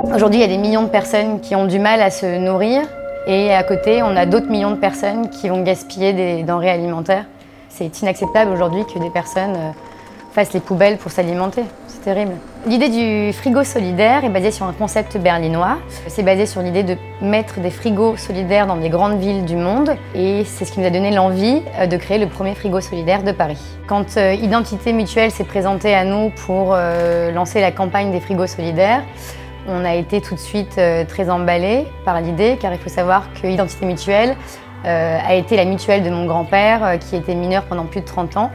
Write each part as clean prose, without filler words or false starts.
Aujourd'hui, il y a des millions de personnes qui ont du mal à se nourrir et à côté, on a d'autres millions de personnes qui vont gaspiller des denrées alimentaires. C'est inacceptable aujourd'hui que des personnes fassent les poubelles pour s'alimenter. C'est terrible. L'idée du frigo solidaire est basée sur un concept berlinois. C'est basé sur l'idée de mettre des frigos solidaires dans des grandes villes du monde et c'est ce qui nous a donné l'envie de créer le premier frigo solidaire de Paris. Quand Identité Mutuelle s'est présentée à nous pour lancer la campagne des frigos solidaires, on a été tout de suite très emballés par l'idée, car il faut savoir que Identité Mutuelle a été la mutuelle de mon grand-père qui était mineur pendant plus de 30 ans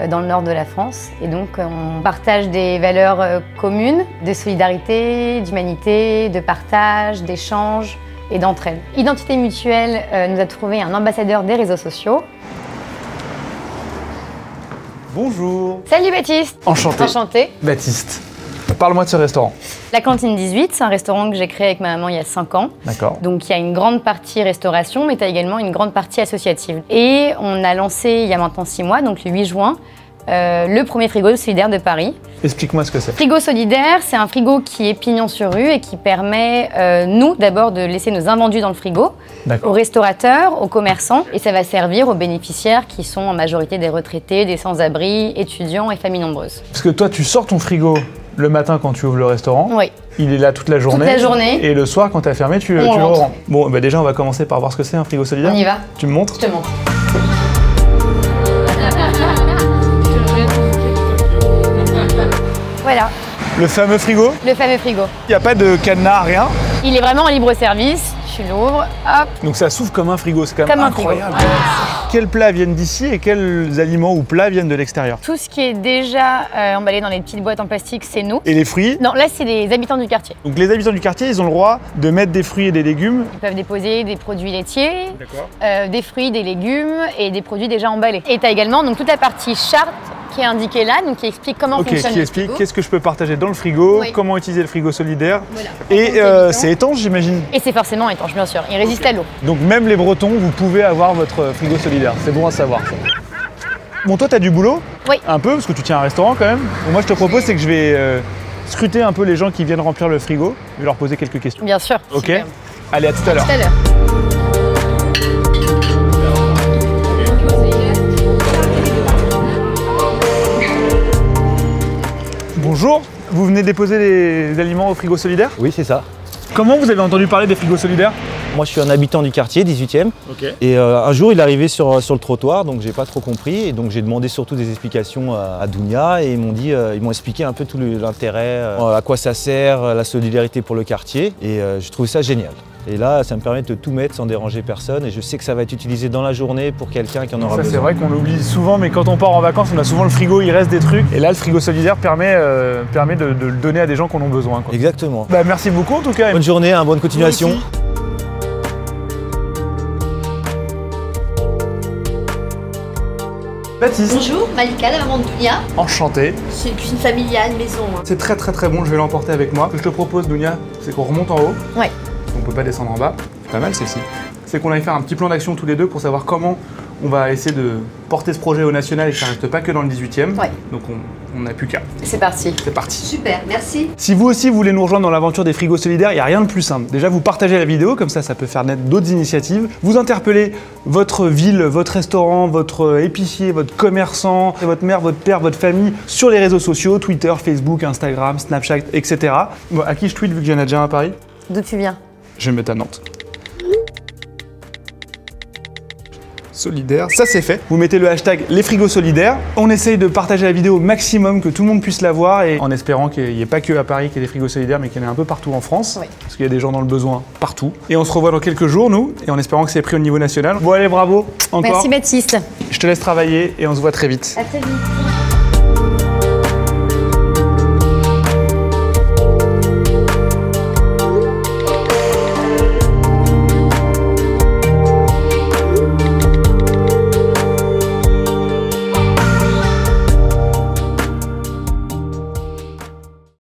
dans le nord de la France. Et donc on partage des valeurs communes de solidarité, d'humanité, de partage, d'échange et d'entraide. Identité Mutuelle nous a trouvé un ambassadeur des réseaux sociaux. Bonjour. Salut Baptiste. Enchanté. Enchanté. Baptiste. Parle-moi de ce restaurant. La Cantine 18, c'est un restaurant que j'ai créé avec ma maman il y a 5 ans. D'accord. Donc il y a une grande partie restauration, mais tu as également une grande partie associative. Et on a lancé il y a maintenant 6 mois, donc le 8 juin, le premier frigo solidaire de Paris. Explique-moi ce que c'est. Frigo solidaire, c'est un frigo qui est pignon sur rue et qui permet, nous, d'abord de laisser nos invendus dans le frigo, aux restaurateurs, aux commerçants, et ça va servir aux bénéficiaires qui sont en majorité des retraités, des sans-abri, étudiants et familles nombreuses. Parce que toi, tu sors ton frigo le matin quand tu ouvres le restaurant. Oui. Il est là toute la journée. Toute la journée. Et le soir, quand tu as fermé, tu le rends. Bon, bah déjà, on va commencer par voir ce que c'est un frigo solidaire. On y va. Tu me montres? Je te montre. Voilà. Le fameux frigo? Le fameux frigo. Il n'y a pas de cadenas, rien? Il est vraiment en libre service. Tu l'ouvres, hop. Donc ça s'ouvre comme un frigo, c'est quand même Comme incroyable. un frigo. Quels plats viennent d'ici et quels aliments ou plats viennent de l'extérieur? Tout ce qui est déjà emballé dans les petites boîtes en plastique, c'est nous. Et les fruits? Non, là, c'est les habitants du quartier. Donc les habitants du quartier, ils ont le droit de mettre des fruits et des légumes. Ils peuvent déposer des produits laitiers, des fruits, des légumes et des produits déjà emballés. Et tu as également donc, toute la partie charte qui est indiquée là, donc qui explique comment fonctionne qui le explique frigo. qu'est-ce que je peux partager dans le frigo, Oui. comment utiliser le frigo solidaire. Voilà. Et c'est étanche, j'imagine. Et c'est forcément étanche, bien sûr. Il résiste à l'eau. Donc même les Bretons, vous pouvez avoir votre frigo solidaire. C'est bon à savoir ça. Bon, toi, tu as du boulot? Oui. Un peu, parce que tu tiens un restaurant quand même. Bon, moi, je te propose, c'est que je vais scruter un peu les gens qui viennent remplir le frigo. Je vais leur poser quelques questions. Bien sûr. Ok. Super. Allez, à tout à l'heure. Tout à l'heure. Bonjour, vous venez déposer les aliments au frigo solidaire? Oui, c'est ça. Comment vous avez entendu parler des frigos solidaires? Moi, je suis un habitant du quartier, 18e. Ok. Et un jour, il est arrivé sur le trottoir, donc j'ai pas trop compris. Et donc, j'ai demandé surtout des explications à Dounia. Et ils m'ont expliqué un peu tout l'intérêt, à quoi ça sert, la solidarité pour le quartier. Et j'ai trouvé ça génial. Et là, ça me permet de tout mettre sans déranger personne. Et je sais que ça va être utilisé dans la journée pour quelqu'un qui en aura besoin. Ça, c'est vrai qu'on l'oublie souvent, mais quand on part en vacances, on a souvent le frigo, il reste des trucs. Et là, le frigo solidaire permet de le donner à des gens qui en ont besoin, quoi. Exactement. Bah, merci beaucoup en tout cas. Bonne journée, bonne continuation. Baptiste. Bonjour, Malika, la maman de Dounia. Enchanté. C'est une cuisine familiale, maison. C'est très bon, je vais l'emporter avec moi. Ce que je te propose, Dounia, c'est qu'on remonte en haut. Ouais. On peut pas descendre en bas. C'est pas mal celle-ci. C'est qu'on aille faire un petit plan d'action tous les deux pour savoir comment on va essayer de porter ce projet au national et que ça reste pas que dans le 18e. Ouais. Donc on n'a plus qu'à. C'est parti. C'est parti. Super, merci. Si vous aussi voulez nous rejoindre dans l'aventure des frigos solidaires, il n'y a rien de plus simple. Déjà, vous partagez la vidéo, comme ça peut faire naître d'autres initiatives. Vous interpellez votre ville, votre restaurant, votre épicier, votre commerçant, votre mère, votre père, votre famille sur les réseaux sociaux, Twitter, Facebook, Instagram, Snapchat, etc. Bon, à qui je tweete vu qu'il y en a déjà un à Paris? D'où tu viens? Je vais me mettre à Nantes. Solidaire, ça c'est fait. Vous mettez le hashtag les frigos solidaires. On essaye de partager la vidéo au maximum, que tout le monde puisse la voir, et en espérant qu'il n'y ait pas que à Paris qu'il y ait des frigos solidaires, mais qu'il y en ait un peu partout en France. Oui. Parce qu'il y a des gens dans le besoin partout. Et on se revoit dans quelques jours, nous, et en espérant que c'est pris au niveau national. Bon allez, bravo, encore. Merci Baptiste. Je te laisse travailler et on se voit très vite. À très vite.